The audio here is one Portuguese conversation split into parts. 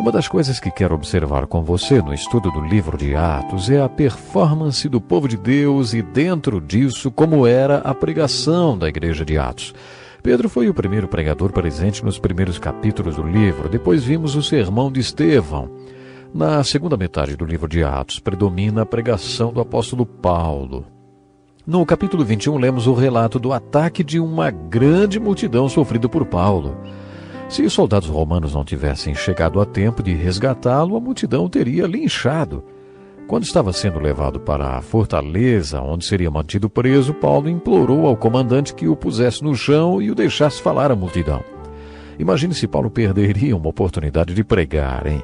Uma das coisas que quero observar com você no estudo do livro de Atos é a performance do povo de Deus e, dentro disso, como era a pregação da igreja de Atos. Pedro foi o primeiro pregador presente nos primeiros capítulos do livro. Depois vimos o sermão de Estevão. Na segunda metade do livro de Atos, predomina a pregação do apóstolo Paulo. No capítulo 21, lemos o relato do ataque de uma grande multidão sofrida por Paulo. Se os soldados romanos não tivessem chegado a tempo de resgatá-lo, a multidão teria linchado. Quando estava sendo levado para a fortaleza, onde seria mantido preso, Paulo implorou ao comandante que o pusesse no chão e o deixasse falar à multidão. Imagine se Paulo perderia uma oportunidade de pregar, hein?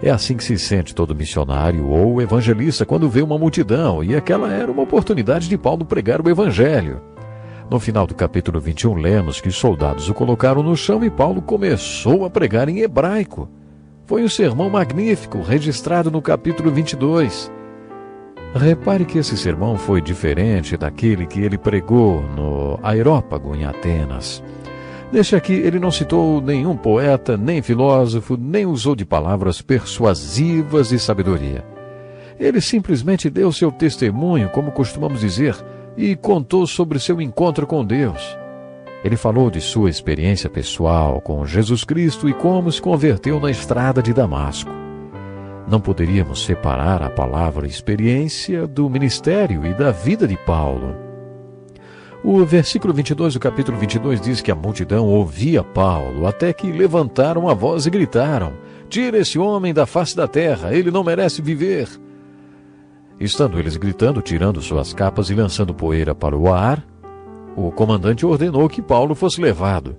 É assim que se sente todo missionário ou evangelista quando vê uma multidão, e aquela era uma oportunidade de Paulo pregar o evangelho. No final do capítulo 21, lemos que os soldados o colocaram no chão e Paulo começou a pregar em hebraico. Foi um sermão magnífico, registrado no capítulo 22. Repare que esse sermão foi diferente daquele que ele pregou no Areópago, em Atenas. Neste aqui, ele não citou nenhum poeta, nem filósofo, nem usou de palavras persuasivas de sabedoria. Ele simplesmente deu seu testemunho, como costumamos dizer, e contou sobre seu encontro com Deus. Ele falou de sua experiência pessoal com Jesus Cristo e como se converteu na estrada de Damasco. Não poderíamos separar a palavra experiência do ministério e da vida de Paulo. O versículo 22 do capítulo 22 diz que a multidão ouvia Paulo, até que levantaram a voz e gritaram: "Tira esse homem da face da terra, ele não merece viver." Estando eles gritando, tirando suas capas e lançando poeira para o ar, o comandante ordenou que Paulo fosse levado.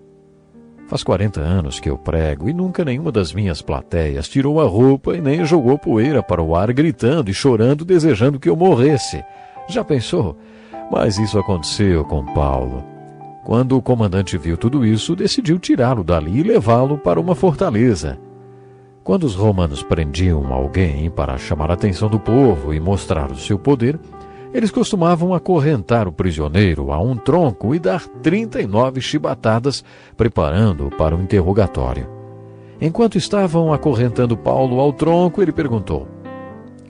Faz 40 anos que eu prego e nunca nenhuma das minhas plateias tirou a roupa e nem jogou poeira para o ar gritando e chorando, desejando que eu morresse. Já pensou? Mas isso aconteceu com Paulo. Quando o comandante viu tudo isso, decidiu tirá-lo dali e levá-lo para uma fortaleza. Quando os romanos prendiam alguém para chamar a atenção do povo e mostrar o seu poder, eles costumavam acorrentar o prisioneiro a um tronco e dar 39 chibatadas, preparando-o para o interrogatório. Enquanto estavam acorrentando Paulo ao tronco, ele perguntou: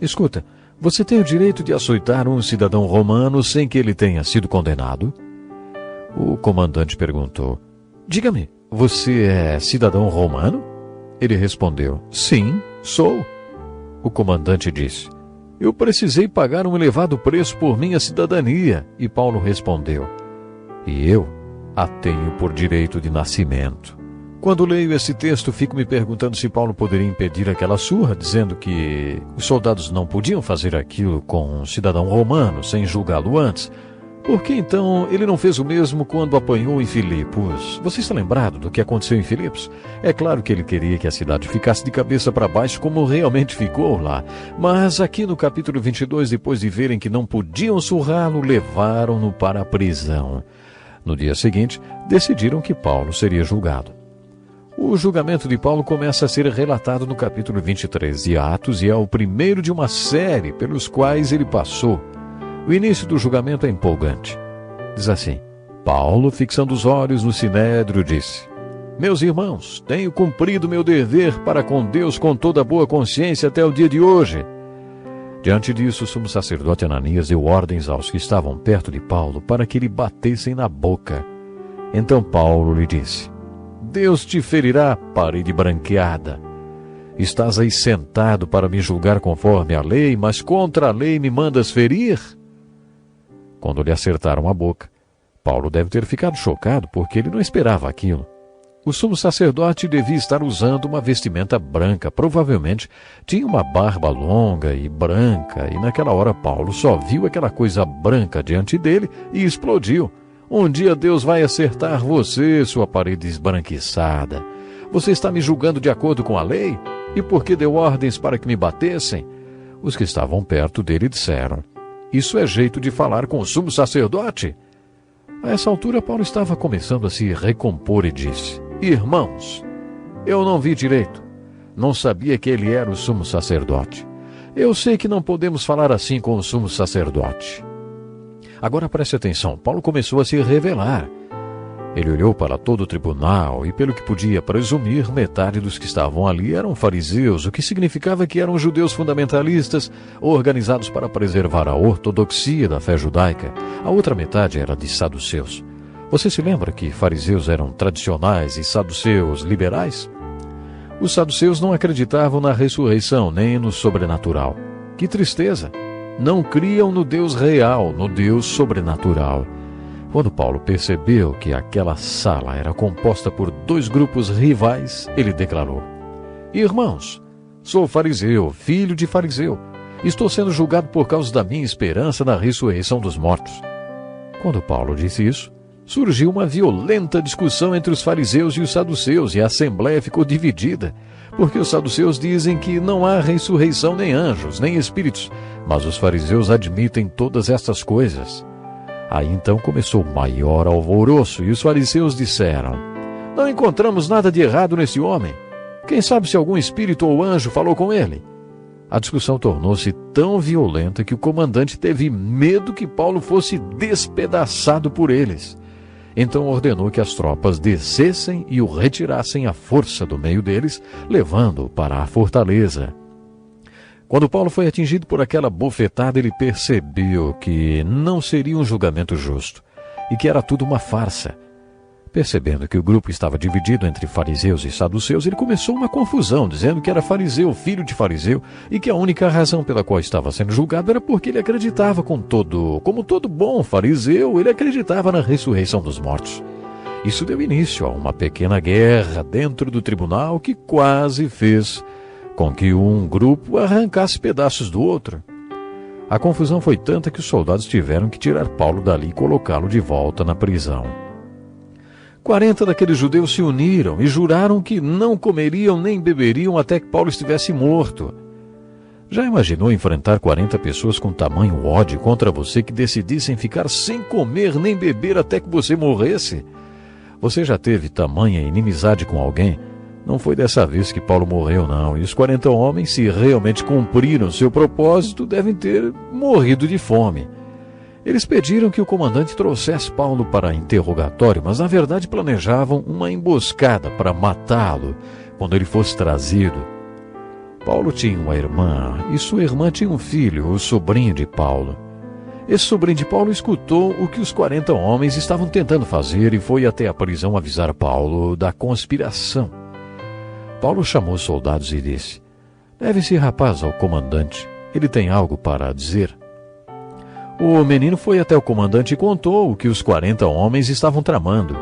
"Escuta, você tem o direito de açoitar um cidadão romano sem que ele tenha sido condenado?" O comandante perguntou: "Diga-me, você é cidadão romano?" Ele respondeu: "Sim, sou." O comandante disse: "Eu precisei pagar um elevado preço por minha cidadania." E Paulo respondeu: "E eu a tenho por direito de nascimento." Quando leio esse texto, fico me perguntando se Paulo poderia impedir aquela surra, dizendo que os soldados não podiam fazer aquilo com um cidadão romano sem julgá-lo antes. Por que então ele não fez o mesmo quando apanhou em Filipos? Você está lembrado do que aconteceu em Filipos? É claro que ele queria que a cidade ficasse de cabeça para baixo como realmente ficou lá. Mas aqui no capítulo 22, depois de verem que não podiam surrá-lo, levaram-no para a prisão. No dia seguinte, decidiram que Paulo seria julgado. O julgamento de Paulo começa a ser relatado no capítulo 23 de Atos e é o primeiro de uma série pelos quais ele passou. O início do julgamento é empolgante. Diz assim: Paulo, fixando os olhos no sinédrio, disse: "Meus irmãos, tenho cumprido meu dever para com Deus com toda boa consciência até o dia de hoje." Diante disso, o sumo sacerdote Ananias deu ordens aos que estavam perto de Paulo para que lhe batessem na boca. Então Paulo lhe disse: "Deus te ferirá, parede branqueada. Estás aí sentado para me julgar conforme a lei, mas contra a lei me mandas ferir?" Quando lhe acertaram a boca, Paulo deve ter ficado chocado, porque ele não esperava aquilo. O sumo sacerdote devia estar usando uma vestimenta branca, provavelmente tinha uma barba longa e branca, e naquela hora Paulo só viu aquela coisa branca diante dele e explodiu. "Um dia Deus vai acertar você, sua parede esbranquiçada. Você está me julgando de acordo com a lei? E por que deu ordens para que me batessem?" Os que estavam perto dele disseram: "Isso é jeito de falar com o sumo sacerdote?" A essa altura, Paulo estava começando a se recompor e disse: "Irmãos, eu não vi direito. Não sabia que ele era o sumo sacerdote. Eu sei que não podemos falar assim com o sumo sacerdote." Agora preste atenção, Paulo começou a se revelar. Ele olhou para todo o tribunal e, pelo que podia presumir, metade dos que estavam ali eram fariseus, o que significava que eram judeus fundamentalistas, organizados para preservar a ortodoxia da fé judaica. A outra metade era de saduceus. Você se lembra que fariseus eram tradicionais e saduceus liberais? Os saduceus não acreditavam na ressurreição nem no sobrenatural. Que tristeza! Não criam no Deus real, no Deus sobrenatural. Quando Paulo percebeu que aquela sala era composta por dois grupos rivais, ele declarou: Irmãos, sou fariseu, filho de fariseu. Estou sendo julgado por causa da minha esperança na ressurreição dos mortos. Quando Paulo disse isso, surgiu uma violenta discussão entre os fariseus e os saduceus, e a assembleia ficou dividida, porque os saduceus dizem que não há ressurreição nem anjos, nem espíritos, mas os fariseus admitem todas estas coisas. Aí então começou o maior alvoroço, e os fariseus disseram: Não encontramos nada de errado nesse homem. Quem sabe se algum espírito ou anjo falou com ele? A discussão tornou-se tão violenta que o comandante teve medo que Paulo fosse despedaçado por eles. Então ordenou que as tropas descessem e o retirassem à força do meio deles, levando-o para a fortaleza. Quando Paulo foi atingido por aquela bofetada, ele percebeu que não seria um julgamento justo e que era tudo uma farsa. Percebendo que o grupo estava dividido entre fariseus e saduceus, ele começou uma confusão, dizendo que era fariseu, filho de fariseu, e que a única razão pela qual estava sendo julgado era porque ele acreditava como todo bom fariseu, ele acreditava na ressurreição dos mortos. Isso deu início a uma pequena guerra dentro do tribunal que quase fez com que um grupo arrancasse pedaços do outro. A confusão foi tanta que os soldados tiveram que tirar Paulo dali e colocá-lo de volta na prisão. 40 daqueles judeus se uniram e juraram que não comeriam nem beberiam até que Paulo estivesse morto. Já imaginou enfrentar 40 pessoas com tamanho ódio contra você que decidissem ficar sem comer nem beber até que você morresse? Você já teve tamanha inimizade com alguém? Não foi dessa vez que Paulo morreu, não. E os 40 homens, se realmente cumpriram seu propósito, devem ter morrido de fome. Eles pediram que o comandante trouxesse Paulo para interrogatório, mas na verdade planejavam uma emboscada para matá-lo quando ele fosse trazido. Paulo tinha uma irmã, e sua irmã tinha um filho, o sobrinho de Paulo. Esse sobrinho de Paulo escutou o que os 40 homens estavam tentando fazer e foi até a prisão avisar Paulo da conspiração. Paulo chamou os soldados e disse: Leve esse rapaz ao comandante, ele tem algo para dizer. O menino foi até o comandante e contou o que os 40 homens estavam tramando.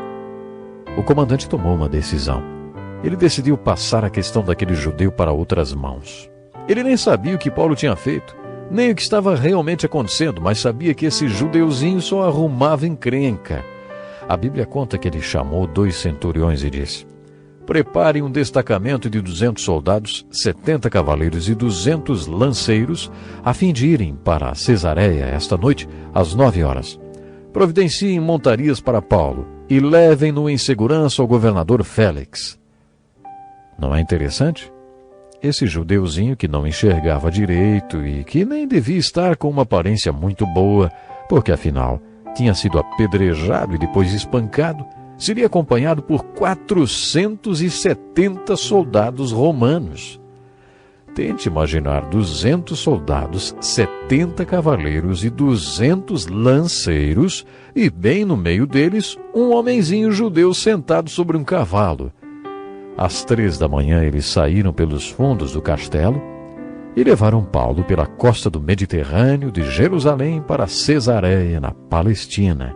O comandante tomou uma decisão. Ele decidiu passar a questão daquele judeu para outras mãos. Ele nem sabia o que Paulo tinha feito, nem o que estava realmente acontecendo, mas sabia que esse judeuzinho só arrumava encrenca. A Bíblia conta que ele chamou 2 centuriões e disse: Preparem um destacamento de 200 soldados, 70 cavaleiros e 200 lanceiros, a fim de irem para Cesareia esta noite, às 9 horas. Providenciem montarias para Paulo e levem-no em segurança ao governador Félix. Não é interessante? Esse judeuzinho que não enxergava direito e que nem devia estar com uma aparência muito boa, porque afinal tinha sido apedrejado e depois espancado, seria acompanhado por 470 soldados romanos. Tente imaginar 200 soldados, 70 cavaleiros e 200 lanceiros, e bem no meio deles, um homenzinho judeu sentado sobre um cavalo. Às 3 da manhã eles saíram pelos fundos do castelo e levaram Paulo pela costa do Mediterrâneo de Jerusalém para Cesareia, na Palestina.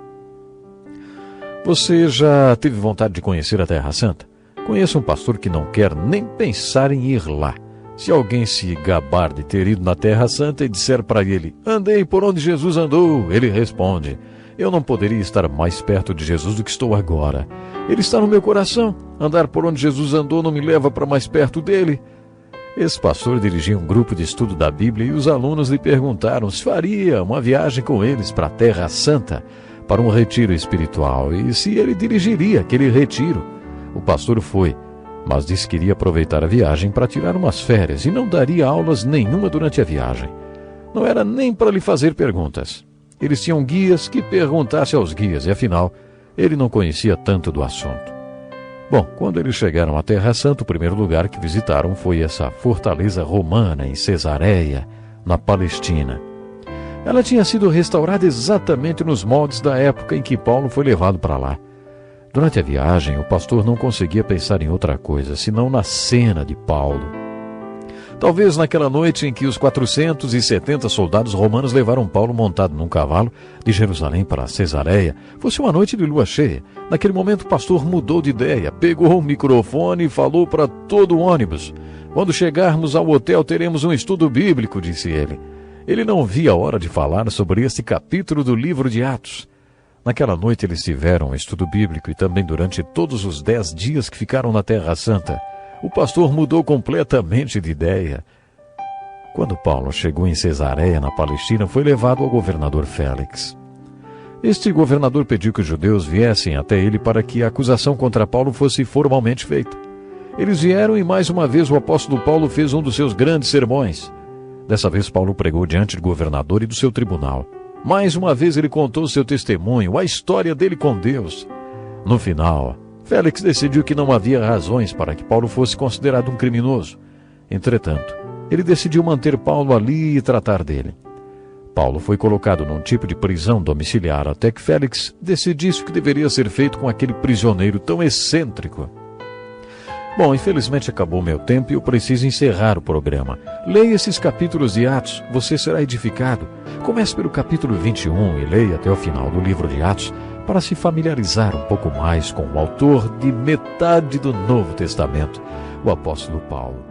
Você já teve vontade de conhecer a Terra Santa? Conheço um pastor que não quer nem pensar em ir lá. Se alguém se gabar de ter ido na Terra Santa e disser para ele: andei por onde Jesus andou, ele responde: eu não poderia estar mais perto de Jesus do que estou agora. Ele está no meu coração. Andar por onde Jesus andou não me leva para mais perto dele. Esse pastor dirigia um grupo de estudo da Bíblia e os alunos lhe perguntaram se faria uma viagem com eles para a Terra Santa, para um retiro espiritual, e se ele dirigiria aquele retiro. O pastor foi, mas disse que iria aproveitar a viagem para tirar umas férias e não daria aulas nenhuma durante a viagem. Não era nem para lhe fazer perguntas. Eles tinham guias que perguntassem aos guias, e afinal, Ele não conhecia tanto do assunto. Bom, quando eles chegaram à Terra Santa, o primeiro lugar que visitaram foi essa fortaleza romana em Cesareia, na Palestina. Ela tinha sido restaurada exatamente nos moldes da época em que Paulo foi levado para lá. Durante a viagem, o pastor não conseguia pensar em outra coisa, senão na cena de Paulo. Talvez naquela noite em que os 470 soldados romanos levaram Paulo montado num cavalo de Jerusalém para Cesareia, fosse uma noite de lua cheia. Naquele momento o pastor mudou de ideia, pegou o microfone e falou para todo o ônibus. Quando chegarmos ao hotel teremos um estudo bíblico, disse ele. Ele não via a hora de falar sobre esse capítulo do livro de Atos. Naquela noite eles tiveram um estudo bíblico e também durante todos os 10 dias que ficaram na Terra Santa. O pastor mudou completamente de ideia. Quando Paulo chegou em Cesareia, na Palestina, foi levado ao governador Félix. Este governador pediu que os judeus viessem até ele para que a acusação contra Paulo fosse formalmente feita. Eles vieram e mais uma vez o apóstolo Paulo fez um dos seus grandes sermões. Dessa vez Paulo pregou diante do governador e do seu tribunal. Mais uma vez ele contou seu testemunho, a história dele com Deus. No final, Félix decidiu que não havia razões para que Paulo fosse considerado um criminoso. Entretanto, ele decidiu manter Paulo ali e tratar dele. Paulo foi colocado num tipo de prisão domiciliar até que Félix decidisse o que deveria ser feito com aquele prisioneiro tão excêntrico. Bom, infelizmente acabou meu tempo e eu preciso encerrar o programa. Leia esses capítulos de Atos, você será edificado. Comece pelo capítulo 21 e leia até o final do livro de Atos, para se familiarizar um pouco mais com o autor de metade do Novo Testamento, o apóstolo Paulo.